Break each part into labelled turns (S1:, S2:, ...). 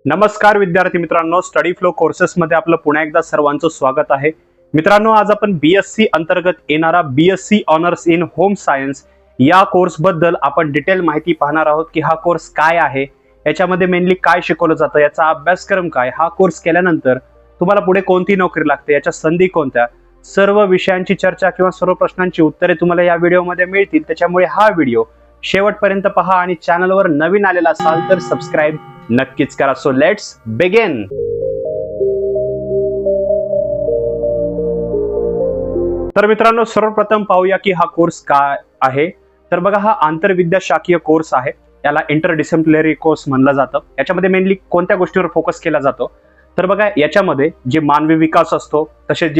S1: नमस्कार विद्यार्थी मित्रांनो, स्टडी फ्लो कोर्सेस मध्ये आपलं पुन्हा एकदा सर्वांचं स्वागत आहे. मित्रांनो, आज आपण बीएससी अंतर्गत येणारा BSc honours in home science या कोर्स बद्दल आपण डिटेल माहिती पाहणार आहोत की हा कोर्स काय आहे, याच्यामध्ये मेनली काय शिकवलं जातं, याचा अभ्यासक्रम काय, हा कोर्स केल्यानंतर तुम्हाला पुढे कोणती नोकरी लागते, याच्या संधी कोणत्या, सर्व विषयांची चर्चा किंवा सर्व प्रश्नांची उत्तरे तुम्हाला या व्हिडिओमध्ये मिळतील. त्याच्यामुळे हा व्हिडिओ शेवटपर्यंत पहा आणि चॅनलवर नवीन आलेला असाल तर सबस्क्राईब नक्कीच करा. So let's begin. तर मित्रांनो, सर्वप्रथम पाहूया की हा कोर्स काय आहे. तर बघा, हा आंतरविद्याशाखीय कोर्स आहे. याला इंटरडिसिप्लिनरी कोर्स म्हणलं जातं. याच्यामध्ये मेनली कोणत्या गोष्टीवर फोकस केला जातो, तर बघा, याच्यामध्ये जे मानवी विकास असतो, तसेच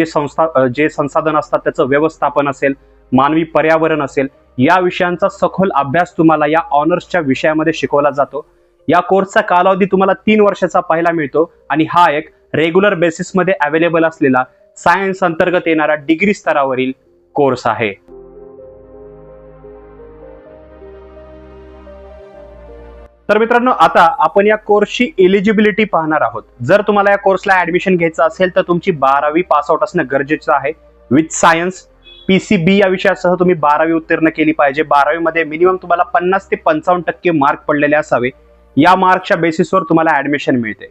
S1: जे संसाधन असतात त्याचं व्यवस्थापन असेल, मानवी पर्यावरण असेल, या विषयांचा सखोल अभ्यास तुम्हाला या ऑनर्सच्या विषयामध्ये शिकवला जातो. या कोर्सचा कालावधी तुम्हाला 3 वर्षाचा पाहायला मिळतो आणि हा एक रेग्युलर बेसिसमध्ये अवेलेबल असलेला सायन्स अंतर्गत येणारा डिग्री स्तरावरील कोर्स आहे. तर मित्रांनो, आता आपण या कोर्सची एलिजिबिलिटी पाहणार आहोत. जर तुम्हाला या कोर्सला ऍडमिशन घ्यायचं असेल तर तुमची 12वी पास आउट असणं गरजेचं आहे. विथ सायन्स PCB या विषयासह तुम्ही 12वी उत्तीर्ण केली पाहिजे. 12वी मध्ये मिनिमम तुम्हाला 50 ते 55% मार्क पडलेले असावे. या मार्कच्या बेसिसवर तुम्हाला ऍडमिशन मिळते.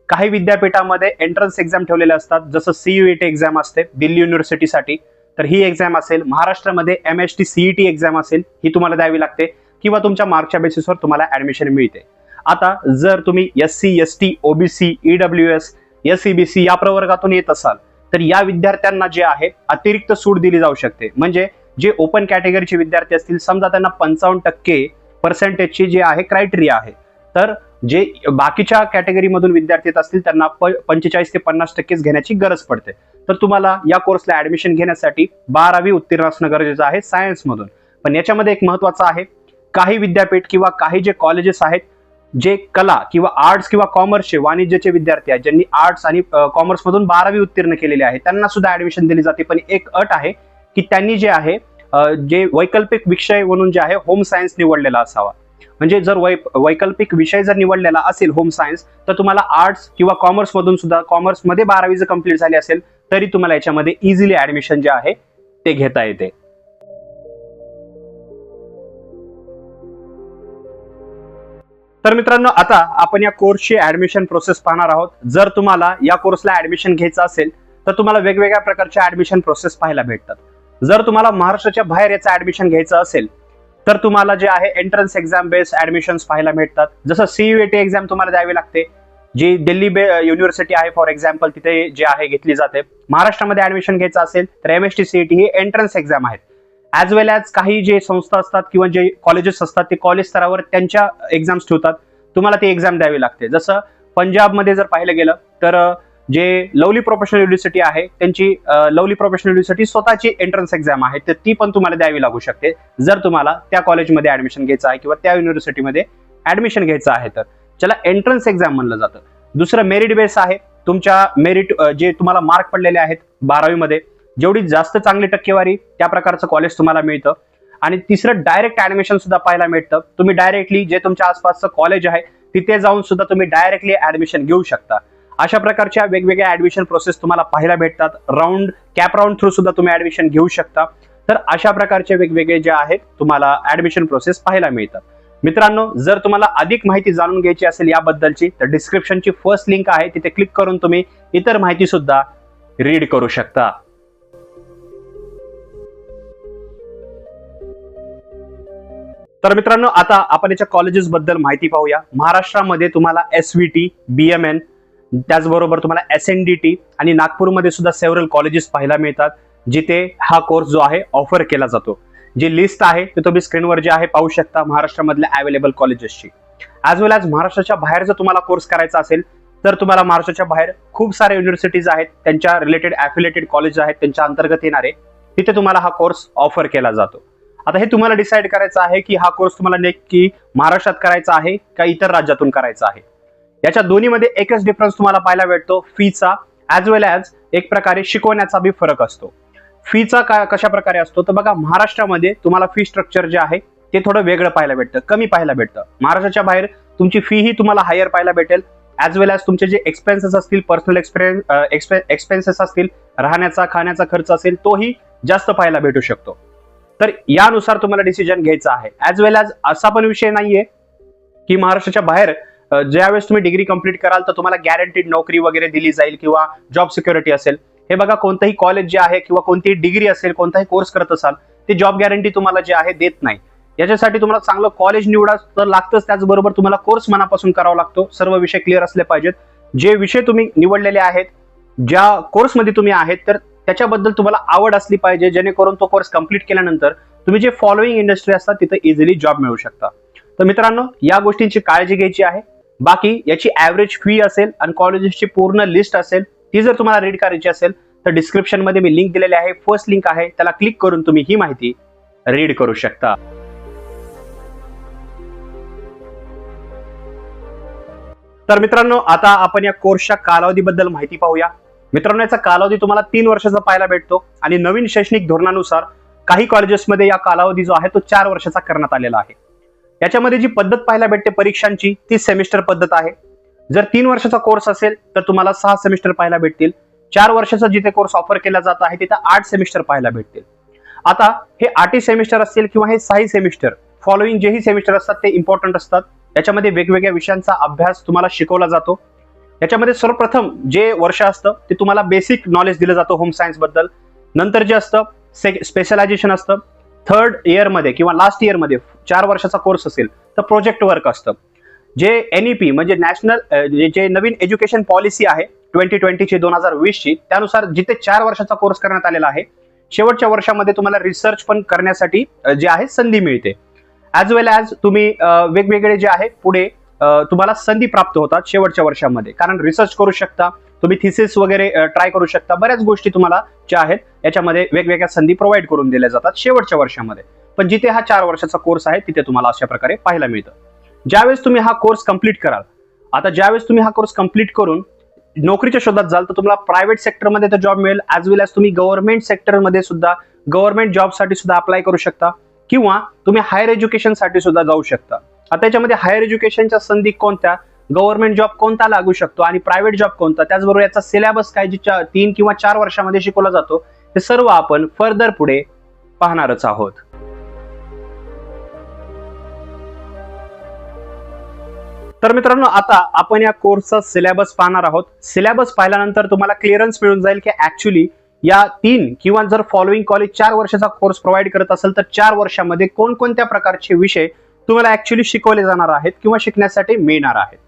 S1: काही विद्यापीठामध्ये एंट्रन्स एक्झाम ठेवलेले असतात, जसं CUET एक्झाम असते दिल्ली युनिव्हर्सिटीसाठी, तर ही एक्झाम असेल. महाराष्ट्रामध्ये MHT CET एक्झाम असेल, ही तुम्हाला द्यावी लागते किंवा तुमच्या मार्कच्या बेसिसवर तुम्हाला ऍडमिशन मिळते. आता जर तुम्ही SC ST OBC EWS SEBC या प्रवर्गातून येत असाल तर या विद्यार्थ्यांना जे आहे अतिरिक्त सूट दिली जाऊ शकते. म्हणजे जे ओपन कॅटेगरीचे विद्यार्थी असतील, समजा त्यांना 55% पर्सेंटेजची जे आहे क्रायटेरिया आहे, तर जे बाकीच्या कॅटेगरीमधून विद्यार्थी असतील त्यांना 45 ते 50% घेण्याची गरज पडते. तर तुम्हाला या कोर्सला ऍडमिशन घेण्यासाठी 12वी उत्तीर्ण असणं गरजेचं आहे सायन्स मधून. पण याच्यामध्ये एक महत्वाचं आहे, काही विद्यापीठ किंवा काही जे कॉलेजेस आहेत, जे कला किंवा आर्ट्स किंवा कॉमर्सचे वाणिज्याचे विद्यार्थी आहेत, ज्यांनी आर्ट्स आणि कॉमर्स मधून 12वी उत्तीर्ण केलेले आहे, त्यांना सुद्धा ऍडमिशन दिली जाते. पण एक अट आहे की त्यांनी जे आहे जे वैकल्पिक विषय म्हणून जे आहे होम सायन्स निवडलेला असावा. म्हणजे जर वैकल्पिक विषय जर निवडलेला असेल होम सायन्स, तर तुम्हाला आर्ट्स किंवा कॉमर्स मधून सुद्धा, कॉमर्समध्ये 12वी जर कंप्लीट झाली असेल तरी तुम्हाला याच्यामध्ये इझिली ऍडमिशन जे आहे ते घेता येते. तर मित्रांनो, आता आपण या कोर्सची ऍडमिशन प्रोसेस पाहणार आहोत. जर तुम्हाला या कोर्सला ऍडमिशन घ्यायचं असेल तर तुम्हाला वेगवेगळ्या प्रकारच्या ऍडमिशन प्रोसेस पाहायला भेटतात. जर तुम्हाला महाराष्ट्राच्या बाहेर याचं ऍडमिशन घ्यायचं असेल तर तुम्हाला जे आहे एंट्रन्स एक्झाम बेस्ड ऍडमिशन्स पाहायला मिळतात. जसं CUET एक्झाम तुम्हाला द्यावी लागते, जी दिल्ली युनिव्हर्सिटी आहे फॉर एक्झाम्पल, तिथे जे आहे घेतली जाते. महाराष्ट्रामध्ये ऍडमिशन घ्यायचं असेल तर MHT CET ही एंट्रन्स एक्झाम आहेत. ॲज वेल ॲज काही जे संस्था असतात किंवा जे कॉलेजेस असतात ते कॉलेज स्तरावर त्यांच्या एक्झाम्स ठेवतात, तुम्हाला ती एक्झाम द्यावी लागते. जसं पंजाबमध्ये जर पाहिलं गेलं तर जे लवली प्रोफेशनल युनिव्हर्सिटी आहे, त्यांची लवली प्रोफेशनल युनिव्हर्सिटी स्वतःची एंट्रन्स एक्झाम आहे, तर ती पण तुम्हाला द्यावी लागू शकते जर तुम्हाला त्या कॉलेजमध्ये ऍडमिशन घ्यायचं आहे किंवा त्या युनिव्हर्सिटीमध्ये ऍडमिशन घ्यायचं आहे. तर ज्याला एंट्रन्स एक्झाम म्हणलं जातं. दुसरं मेरिट बेस आहे. तुमच्या मेरिट जे तुम्हाला मार्क पडलेले आहेत 12वी मध्ये, जेवढी जास्त चांगली टक्केवारी त्या प्रकारचं कॉलेज तुम्हाला मिळतं. आणि तिसरं डायरेक्ट ऍडमिशन सुद्धा पाहायला मिळतं. तुम्ही डायरेक्टली जे तुमच्या आसपासचं कॉलेज आहे तिथे जाऊन सुद्धा तुम्ही डायरेक्टली ऍडमिशन घेऊ शकता. अशा प्रकारच्या वेगवेगळ्या ऍडमिशन प्रोसेस तुम्हाला पाहायला भेटतात. कॅप राऊंड थ्रू सुद्धा तुम्ही ऍडमिशन घेऊ शकता. तर अशा प्रकारचे वेगवेगळे जे आहेत तुम्हाला ऍडमिशन प्रोसेस पाहायला मिळतात. मित्रांनो, जर तुम्हाला अधिक माहिती जाणून घ्यायची असेल याबद्दलची तर डिस्क्रिप्शनची फर्स्ट लिंक आहे, तिथे क्लिक करून तुम्ही इतर माहिती सुद्धा रीड करू शकता. तर मित्रांनो, आता आपण याच्या कॉलेजेस बद्दल माहिती पाहूया. महाराष्ट्रामध्ये तुम्हाला SVT, BMN, त्याचबरोबर तुम्हाला SNDT आणि नागपूरमध्ये सुद्धा सेव्हरल कॉलेजेस पाहायला मिळतात, जिथे हा कोर्स जो आहे ऑफर केला जातो. जी लिस्ट आहे ते तुम्ही स्क्रीनवर जे आहे पाहू शकता महाराष्ट्रामधल्या अवेलेबल कॉलेजेसची. ॲज वेल ॲज महाराष्ट्राच्या बाहेर जर तुम्हाला कोर्स करायचा असेल तर तुम्हाला महाराष्ट्राच्या बाहेर खूप सारे युनिव्हर्सिटीज आहेत, त्यांच्या रिलेटेड ॲफिलेटेड कॉलेज आहेत, त्यांच्या अंतर्गत येणारे, तिथे तुम्हाला हा कोर्स ऑफर केला जातो. आता हे तुम्हाला डिसाईड करायचं आहे की हा कोर्स तुम्हाला नक्की महाराष्ट्रात करायचा आहे का इतर राज्यातून करायचा आहे. याच्या दोन्हीमध्ये एकच डिफरन्स तुम्हाला पाहायला भेटतो, फीचा, ॲज वेल ॲज एक प्रकारे शिकवण्याचा बी फरक असतो. फीचा कशा प्रकारे असतो तर बघा, महाराष्ट्रामध्ये तुम्हाला फी स्ट्रक्चर जे आहे ते थोडं वेगळं पाहायला भेटतं, कमी पाहायला भेटतं. महाराष्ट्राच्या बाहेर तुमची फी ही तुम्हाला हायर पाहायला भेटेल, ॲज वेल ॲज तुमचे जे एक्सपेन्सेस असतील, पर्सनल एक्सपेन्सेस असतील, राहण्याचा खाण्याचा खर्च असेल, तोही जास्त पाहायला भेटू शकतो. तर यानुसार तुम्हाला डिसिजन घ्यायचा आहे. ॲज वेल ॲज असा पण विषय नाहीये की महाराष्ट्राच्या बाहेर ज्यावेळेस तुम्ही डिग्री कंप्लीट कराल तर तुम्हाला गॅरंटीड नोकरी वगैरे दिली जाईल किंवा जॉब सिक्युरिटी असेल. हे बघा, कोणतंही कॉलेज जे आहे किंवा कोणतीही डिग्री असेल, कोणताही कोर्स करत असाल, ते जॉब गॅरंटी तुम्हाला जे आहे देत नाही. याच्यासाठी तुम्हाला चांगलं कॉलेज निवडा तर लागतंच, त्याचबरोबर तुम्हाला कोर्स मनापासून करावा लागतो. सर्व विषय क्लिअर असले पाहिजेत. जे विषय तुम्ही निवडलेले आहेत, ज्या कोर्समध्ये तुम्ही आहेत, तर त्याच्याबद्दल तुम्हाला आवड असली पाहिजे, जेणेकरून तो कोर्स कंप्लीट केल्यानंतर तुम्ही जे फॉलोइंग इंडस्ट्री असतात तिथे इझिली जॉब मिळू शकता. तर मित्रांनो, या गोष्टींची काळजी घ्यायची आहे. बाकी याची ॲव्हरेज फी असेल आणि कॉलेजेसची पूर्ण लिस्ट असेल, ती जर तुम्हाला रीड करायची असेल तर डिस्क्रिप्शन मध्ये मी लिंक दिलेली आहे. फर्स्ट लिंक आहे, त्याला क्लिक करून तुम्ही ही माहिती रीड करू शकता. तर मित्रांनो, आता आपण या कोर्सच्या कालावधीबद्दल माहिती पाहूया. मित्रांनो, याचा कालावधी तुम्हाला 3 वर्षाचा पाहायला भेटतो आणि नवीन शैक्षणिक धोरणानुसार काही कॉलेजेसमध्ये या कालावधी जो आहे तो 4 वर्षाचा करण्यात आलेला आहे. याच्यामध्ये जी पद्धत पाहायला भेटते परीक्षांची, ती सेमिस्टर पद्धत आहे. जर 3 वर्षाचा कोर्स असेल तर तुम्हाला 6 सेमिस्टर पाहायला भेटतील. 4 वर्षाचा जिथे कोर्स ऑफर केला जात आहे तिथे 8 सेमिस्टर पाहायला भेटतील. आता हे 8 सेमिस्टर असतील किंवा हे 6 सेमिस्टर, फॉलोइंग जेही सेमिस्टर असतात ते इम्पॉर्टंट असतात. याच्यामध्ये वेगवेगळ्या विषयांचा अभ्यास तुम्हाला शिकवला जातो. याच्यामध्ये सर्वप्रथम जे वर्ष असतं ते तुम्हाला बेसिक नॉलेज दिलं जातं होम सायन्स बद्दल. नंतर जे असतं स्पेशलायझेशन असतं. थर्ड इयरमध्ये किंवा लास्ट इयरमध्ये 4 वर्षाचा कोर्स असेल तर प्रोजेक्ट वर्क असतं. जे NEP म्हणजे नॅशनल जे नवीन एज्युकेशन पॉलिसी आहे 2020 ची 2020 ची, त्यानुसार जिथे 4 वर्षाचा कोर्स करण्यात आलेला आहे, शेवटच्या वर्षामध्ये तुम्हाला रिसर्च पण करण्यासाठी जे आहे संधी मिळते. ॲज वेल ॲज तुम्ही वेगवेगळे जे आहे पुढे तुम्हाला संधी प्राप्त होतात शेवटच्या वर्षामध्ये, कारण रिसर्च करू शकता तुम्ही, थिसिस वगैरे ट्राय करू शकता. बऱ्याच गोष्टी तुम्हाला ज्या आहेत याच्यामध्ये वेगवेगळ्या संधी प्रोव्हाइड करून दिल्या जातात शेवटच्या वर्षामध्ये. पण जिथे हा 4 वर्षाचा कोर्स आहे तिथे तुम्हाला अशा प्रकारे पाहायला मिळतं. ज्यावेळेस तुम्ही हा कोर्स कंप्लीट कराल, आता ज्यावेळेस तुम्ही हा कोर्स कंप्लीट करून नोकरीच्या शोधात जाल तर तुम्हाला प्रायव्हेट सेक्टरमध्ये तर जॉब मिळेल, ॲज वेल ॲज तुम्ही गव्हर्नमेंट सेक्टरमध्ये सुद्धा गव्हर्नमेंट जॉबसाठी सुद्धा अप्लाय करू शकता किंवा तुम्ही हायर एज्युकेशनसाठी सुद्धा जाऊ शकता. आता याच्यामध्ये हायर एज्युकेशनच्या संधी कोणत्या, गव्हर्नमेंट जॉब कोणता लागू शकतो आणि प्रायव्हेट जॉब कोणता, त्याचबरोबर याचा सिलेबस काय जे 3 किंवा 4 वर्षामध्ये शिकवला जातो, हे सर्व आपण फर्दर पुढे पाहणारच आहोत. तर मित्रांनो, आता आपण या कोर्सचा सिलेबस पाहणार आहोत. सिलेबस पाहिल्यानंतर तुम्हाला क्लिअरन्स मिळून जाईल की ऍक्च्युली या 3 किंवा जर फॉलोइंग कॉलेज 4 वर्षाचा कोर्स प्रोव्हाइड करत असेल तर 4 वर्षामध्ये कोणकोणत्या प्रकारचे विषय तुम्हाला ऍक्च्युली शिकवले जाणार आहेत किंवा शिकण्यासाठी मिळणार आहेत.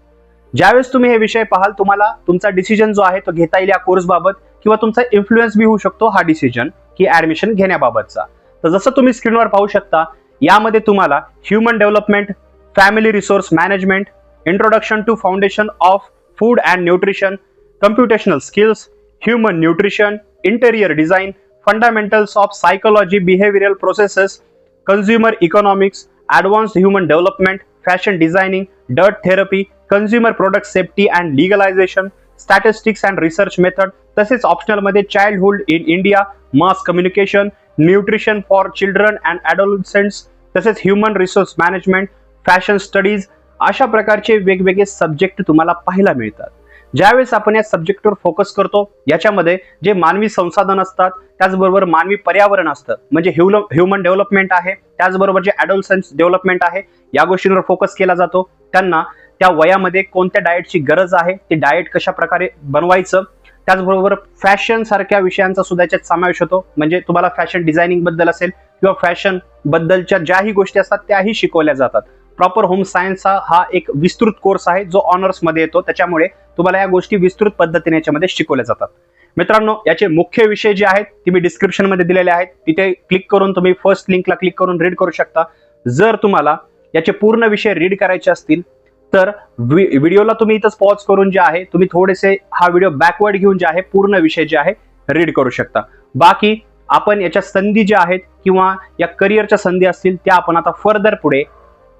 S1: ज्यावेळेस तुम्ही हे विषय पाहाल, तुम्हाला तुमचा डिसिजन जो आहे तो घेता येईल या कोर्स बाबत, किंवा तुमचा इन्फ्लुएन्स बी होऊ शकतो हा डिसिजन की ऍडमिशन घेण्याबाबतचा. तर जसं तुम्ही स्क्रीनवर पाहू शकता, यामध्ये तुम्हाला human development, family resource management, introduction to foundation of food and nutrition, computational skills, human nutrition, interior design, fundamentals of psychology, behavioural processes, consumer economics, advanced human development, fashion designing, डर्ट therapy, consumer product safety and legalization, statistics and research method, तसेच ऑप्शनलमध्ये childhood in India, mass communication, nutrition for children and adolescents, तसेच human resource management, fashion studies, अशा प्रकारचे वेगवेगळे subject तुम्हाला पाहायला मिळतात. ज्यावेळेस आपण या सब्जेक्टवर फोकस करतो, याच्यामध्ये जे मानवी संसाधन असतात, त्याचबरोबर मानवी पर्यावरण असतं, म्हणजे ह्युमन डेव्हलपमेंट आहे, त्याचबरोबर जे ॲडोलसन्स डेव्हलपमेंट आहे, या गोष्टींवर फोकस केला जातो. त्यांना त्या वयामध्ये कोणत्या डाएटची गरज आहे, ते डाएट कशा प्रकारे बनवायचं, त्याचबरोबर फॅशन सारख्या विषयांचा सुद्धा याच्यात समावेश होतो. म्हणजे तुम्हाला फॅशन डिझायनिंग बद्दल असेल किंवा फॅशन बद्दलच्या ज्याही गोष्टी असतात त्याही शिकवल्या जातात. प्रॉपर होम सायन्सचा हा एक विस्तृत कोर्स आहे जो ऑनर्स मध्ये येतो, त्याच्यामुळे तुम्हाला या गोष्टी विस्तृत पद्धतीने याच्यामध्ये शिकवल्या जातात. मित्रांनो, याचे मुख्य विषय जे आहेत ते मी डिस्क्रिप्शन मध्ये दिलेले आहेत, तिथे क्लिक करून तुम्ही फर्स्ट लिंकला क्लिक करून रीड करू शकता. जर तुम्हाला याचे पूर्ण विषय रीड करायचे असतील तर व्हिडिओला तुम्ही इथंच पॉज करून जे आहे तुम्ही थोडेसे हा व्हिडिओ बॅकवर्ड घेऊन जे आहे पूर्ण विषय जे आहे रीड करू शकता. बाकी आपण याच्या संधी ज्या आहेत किंवा या करिअरच्या संधी असतील त्या आपण आता फर्दर पुढे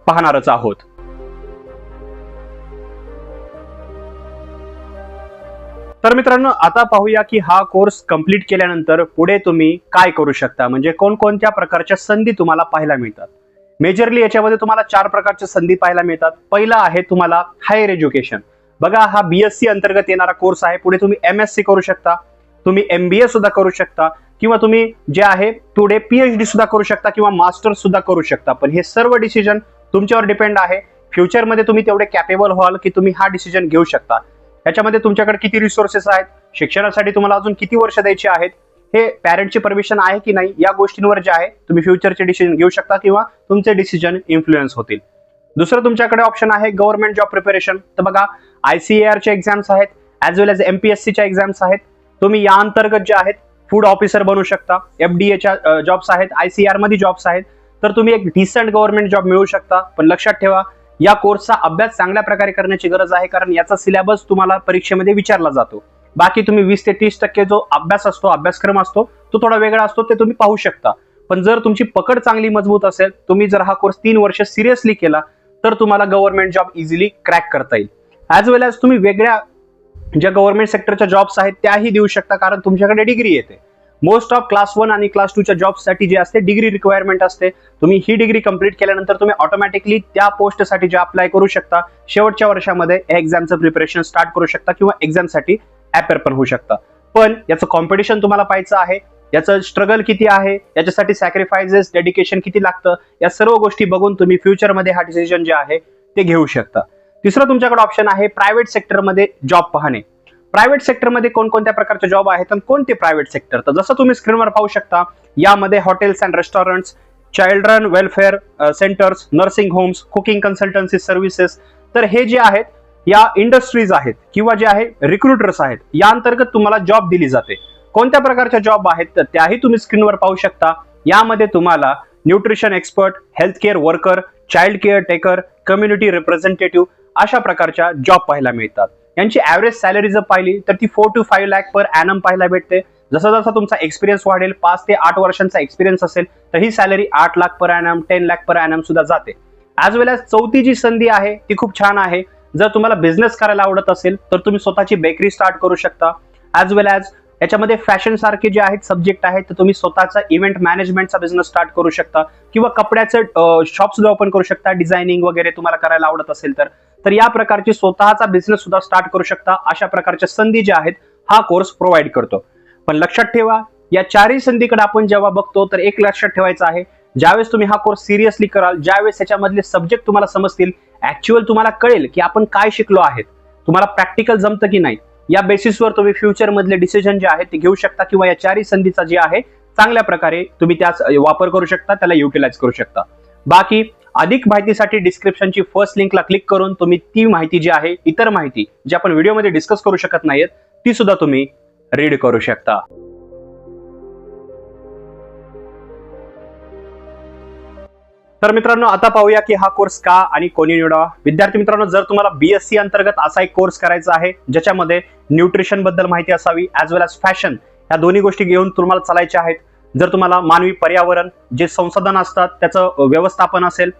S1: पाहणारच आहोत. तर मित्रांनो, आता पाहूया की हा कोर्स कंप्लीट केल्यानंतर पुढे तुम्ही काय करू शकता, म्हणजे कोणकोणत्या प्रकारच्या संधी तुम्हाला पाहायला मिळतात. मेजरली याच्यामध्ये तुम्हाला 4 प्रकारच्या संधी पाहायला मिळतात. पहिला आहे तुम्हाला हायर एज्युकेशन. बघा, हा BSc अंतर्गत येणारा कोर्स आहे. पुढे तुम्ही MSc करू शकता, तुम्ही MBA सुद्धा करू शकता, किंवा तुम्ही जे आहे पुढे PhD सुद्धा करू शकता किंवा मास्टर्स सुद्धा करू शकता. पण हे सर्व डिसिजन तुमच्यावर डिपेंड आहे. फ्युचरमध्ये तुम्ही तेवढे कॅपेबल व्हाल की तुम्ही हा डिसिजन घेऊ शकता. याच्यामध्ये तुमच्याकडे किती रिसोर्सेस आहेत, शिक्षणासाठी तुम्हाला अजून किती वर्ष द्यायची आहेत, हे पॅरेंटची परमिशन आहे की नाही, या गोष्टींवर जे आहे तुम्ही फ्युचरचे डिसिजन घेऊ शकता किंवा तुमचे डिसिजन इन्फ्लुएन्स होतील. दुसरं तुमच्याकडे ऑप्शन आहे गव्हर्नमेंट जॉब प्रिपरेशन. तर बघा, ICAR चे एक्झाम्स आहेत, ॲज वेल एज MPSC च्या एक्झाम्स आहेत. तुम्ही या अंतर्गत जे आहेत फूड ऑफिसर बनू शकता, FDA च्या जॉब्स आहेत, ICAR मध्ये जॉब्स आहेत. तर तुम्ही एक डिसेंट गव्हर्नमेंट जॉब मिळवू शकता. पण लक्षात ठेवा, या कोर्सचा अभ्यास चांगल्या प्रकारे करण्याची गरज आहे, कारण याचा सिलेबस तुम्हाला परीक्षेमध्ये विचारला जातो. बाकी तुम्ही 20 ते 30% जो अभ्यास असतो, अभ्यासक्रम असतो, तो थोडा वेगळा असतो, ते तुम्ही पाहू शकता. पण जर तुमची पकड चांगली मजबूत असेल, तुम्ही जर हा कोर्स 3 वर्ष सिरियसली केला, तर तुम्हाला गव्हर्नमेंट जॉब इझिली क्रॅक करता येईल. ॲज वेल एज तुम्ही वेगळ्या ज्या गव्हर्नमेंट सेक्टरच्या जॉब्स आहेत त्याही देऊ शकता, कारण तुमच्याकडे डिग्री येते. मोस्ट ऑफ क्लास 1 आणि क्लास 2 च्या जॉबसाठी जे असते डिग्री रिक्वायरमेंट असते. तुम्ही ही डिग्री कंप्लीट केल्यानंतर तुम्ही ऑटोमॅटिकली त्या पोस्टसाठी जे अप्लाय करू शकता, शेवटच्या वर्षामध्ये एक्झामचं प्रिपरेशन स्टार्ट करू शकता किंवा एक्झामसाठी अपेअर पण होऊ शकता. पण याचं कॉम्पिटिशन तुम्हाला पाहायचं आहे, याचं स्ट्रगल किती आहे, याच्यासाठी सॅक्रिफायसेस, डेडिकेशन किती लागतं, या सर्व गोष्टी बघून तुम्ही फ्युचरमध्ये हा डिसिजन जे आहे ते घेऊ शकता. तिसरं तुमच्याकडे ऑप्शन आहे प्रायव्हेट सेक्टरमध्ये जॉब पाहणे. प्रायव्हेट सेक्टरमध्ये कोणकोणत्या प्रकारचे जॉब आहेत आणि कोणते प्रायव्हेट सेक्टर, तर जसं तुम्ही स्क्रीनवर पाहू शकता, यामध्ये hotels and restaurants, children welfare centres, nursing homes, cooking consultancy services, तर हे जे आहेत या इंडस्ट्रीज आहेत किंवा जे आहे रिक्रुटर्स आहेत, या अंतर्गत तुम्हाला जॉब दिली जाते. कोणत्या प्रकारच्या जॉब आहेत तर त्याही तुम्ही स्क्रीनवर पाहू शकता. यामध्ये तुम्हाला nutrition expert, health care worker, child care taker, community representative अशा प्रकारच्या जॉब पाहायला मिळतात. यांची ॲव्हरेज सॅलरी जर पाहिली तर ती 4 to 5 लाख पर ॲनम पाहायला भेटते. जसा जसा तुमचा एक्सपिरियन्स वाढेल, 5 ते 8 वर्षांचा एक्सपिरियन्स असेल, तर ही salary 8 lakh per annum, 10 lakh per annum सुद्धा जाते. ॲज वेल एज चौथी जी संधी आहे ती खूप छान आहे. जर तुम्हाला बिझनेस करायला आवडत असेल तर तुम्ही स्वतःची बेकरी स्टार्ट करू शकता. ॲज वेल एज याच्यामध्ये फॅशन सारखे जे आहेत सब्जेक्ट आहेत, तर तुम्ही स्वतःचा इव्हेंट मॅनेजमेंटचा बिझनेस स्टार्ट करू शकता किंवा कपड्याचं शॉप सुद्धा ओपन करू शकता. डिझायनिंग वगैरे तुम्हाला करायला आवडत असेल तर या प्रकारची स्वतःचा बिझनेस सुद्धा स्टार्ट करू शकता. अशा प्रकारच्या संधी ज्या आहेत हा कोर्स प्रोव्हाइड करतो. पण लक्षात ठेवा, या चारही संधीकडे आपण जेव्हा बघतो तर एक लक्षात ठेवायचं आहे, ज्यावेळेस तुम्ही हा कोर्स सिरियसली कराल, ज्यावेळेस याच्यामधले सब्जेक्ट तुम्हाला समजतील, ऍक्च्युअल तुम्हाला कळेल की आपण काय शिकलो आहेत, तुम्हाला प्रॅक्टिकल जमतं की नाही, या बेसिसवर तुम्ही फ्युचर मधले डिसिजन जे आहेत ते घेऊ शकता किंवा या चारही संधीचा जे आहे चांगल्या प्रकारे तुम्ही त्याचा वापर करू शकता, त्याला युटिलाइज करू शकता. बाकी अधिक माहितीसाठी डिस्क्रिप्शनची फर्स्ट लिंकला क्लिक करून तुम्ही ती माहिती जी आहे, इतर माहिती जी आपण व्हिडिओमध्ये डिस्कस करू शकत नाहीत, ती सुद्धा तुम्ही रीड करू शकता. तर मित्रांनो, आता पाहूया की हा कोर्स का आणि कोणी निवडावा. विद्यार्थी मित्रांनो, जर तुम्हाला BSc अंतर्गत असा एक कोर्स करायचा आहे ज्याच्यामध्ये न्यूट्रिशन बद्दल माहिती असावी, ॲज वेल एज फॅशन, या दोन्ही गोष्टी घेऊन तुम्हाला चालायच्या आहेत. जर तुम्हाला मानवी पर्यावरण जे संसाधन असतात त्याचं व्यवस्थापन असेल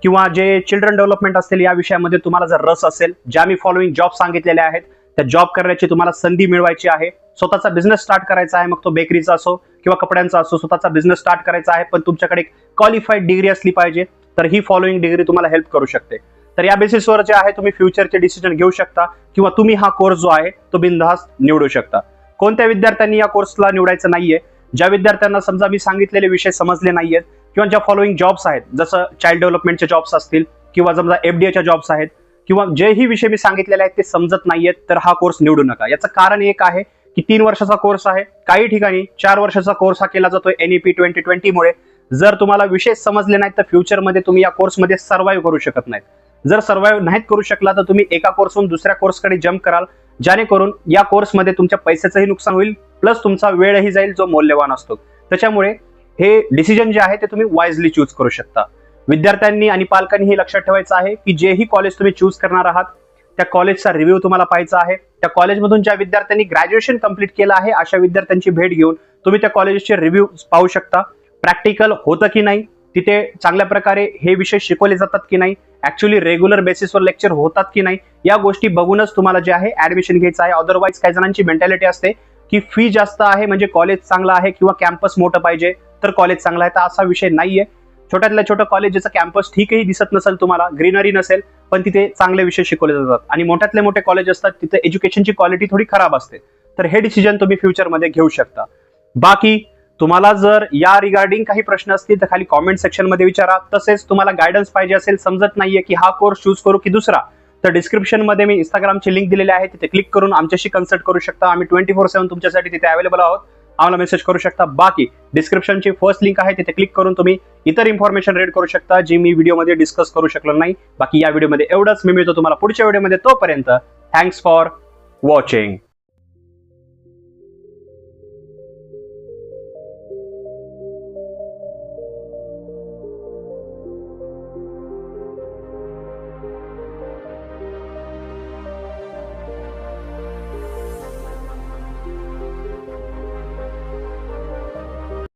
S1: किंवा जे चिल्ड्रन डेव्हलपमेंट असतील या विषयामध्ये तुम्हाला जर रस असेल, ज्या मी फॉलोइंग जॉब सांगितलेले आहेत त्या जॉब करण्याची तुम्हाला संधी मिळवायची आहे, स्वतःचा बिझनेस स्टार्ट करायचा आहे, मग तो बेकरीचा असो किंवा कपड्यांचा असो, स्वतःचा बिझनेस स्टार्ट करायचा आहे, पण तुमच्याकडे एक क्वालिफाईड डिग्री असली पाहिजे, तर ही फॉलोइंग डिग्री तुम्हाला हेल्प करू शकते. तर या बेसिसवर जे आहे तुम्ही फ्युचरचे डिसिजन घेऊ शकता किंवा तुम्ही हा कोर्स जो आहे तो बिनधास्त निवडू शकता. कोणत्या विद्यार्थ्यांनी या कोर्सला निवडायचं नाहीये, ज्या विद्यार्थ्यांना समजा मी सांगितलेले विषय समजले नाहीयेत किंवा ज्या फॉलोइंग जॉब्स आहेत, जसं चाइल्ड डेव्हलपमेंटचे जॉब्स असतील किंवा समजा FDA जॉब्स आहेत किंवा जेही विषय मी सांगितलेले आहेत ते समजत नाहीयेत, तर हा कोर्स निवडू नका. याचं कारण एक आहे की 3 वर्षाचा कोर्स आहे, काही ठिकाणी 4 वर्षाचा कोर्स हा केला जातोय NEP 2020 मुळे. जर तुम्हाला विषय समजले नाहीत तर फ्युचरमध्ये तुम्ही या कोर्समध्ये सर्व्हाइव्ह करू शकत नाहीत. जर सर्व्हाइव्ह नाहीत करू शकला तर तुम्ही एका कोर्सहून दुसऱ्या कोर्सकडे जम्प कराल, जेणेकरून या कोर्समध्ये तुमच्या पैशाचंही नुकसान होईल, प्लस तुमचा वेळही जाईल जो मौल्यवान असतो. त्याच्यामुळे हे डिसिजन जे आहे ते तुम्ही वाईजली चूज करू शकता. विद्यार्थ्यांनी आणि पालकांनी हे लक्षात ठेवायचं आहे की जेही कॉलेज तुम्ही चूज करणार आहात त्या कॉलेजचा रिव्ह्यू तुम्हाला पाहायचा आहे. त्या कॉलेजमधून ज्या विद्यार्थ्यांनी ग्रॅज्युएशन कंप्लीट केलं आहे अशा विद्यार्थ्यांची भेट घेऊन तुम्ही त्या कॉलेजचे रिव्ह्यू पाहू शकता. प्रॅक्टिकल होतं की नाही, तिथे चांगल्या प्रकारे हे विषय शिकवले जातात की नाही, ऍक्च्युअली रेग्युलर बेसिसवर लेक्चर होतात की नाही, या गोष्टी बघूनच तुम्हाला जे आहे ऍडमिशन घ्यायचं आहे. अदरवाईज काही जणांची मेंटॅलिटी असते की फी जास्त आहे म्हणजे कॉलेज चांगला आहे किंवा कॅम्पस मोठं पाहिजे तर कॉलेज चांगला आहे, तर असा विषय नाहीये. छोट्यातल्या छोटं कॉलेज ज्याचं कॅम्पस ठीकही दिसत नसेल, तुम्हाला ग्रीनरी नसेल, पण तिथे चांगले विषय शिकवले जातात आणि मोठ्यातले मोठे कॉलेज असतात तिथे एज्युकेशनची क्वालिटी थोडी खराब असते. तर हे डिसिजन तुम्ही फ्युचरमध्ये घेऊ शकता. बाकी तुम्हाला जर या रिगार्डिंग काही प्रश्न असतील तर खाली कॉमेंट सेक्शन मध्ये विचारा. तसेच तुम्हाला गायडन्स पाहिजे असेल, समजत नाहीये की हा कोर्स चूज करू की दुसरा, तर डिस्क्रिप्शन मध्ये मी इंस्टाग्रामची लिंक दिलेली आहे, तिथे क्लिक करून आमच्याशी कन्सल्ट करू शकता. आम्ही 24/7 तुमच्यासाठी तिथे अवेलेबल आहोत. आम्हाला मेसेज करू शकता. बाकी डिस्क्रिप्शनची फर्स्ट लिंक आहे, तिथे क्लिक करून तुम्ही इतर इन्फॉर्मेशन रीड करू शकता जी मी व्हिडिओमध्ये डिस्कस करू शकलो नाही. बाकी या व्हिडिओमध्ये एवढंच. मी मिळतो तुम्हाला पुढच्या व्हिडिओमध्ये. तोपर्यंत थँक्स फॉर वॉचिंग.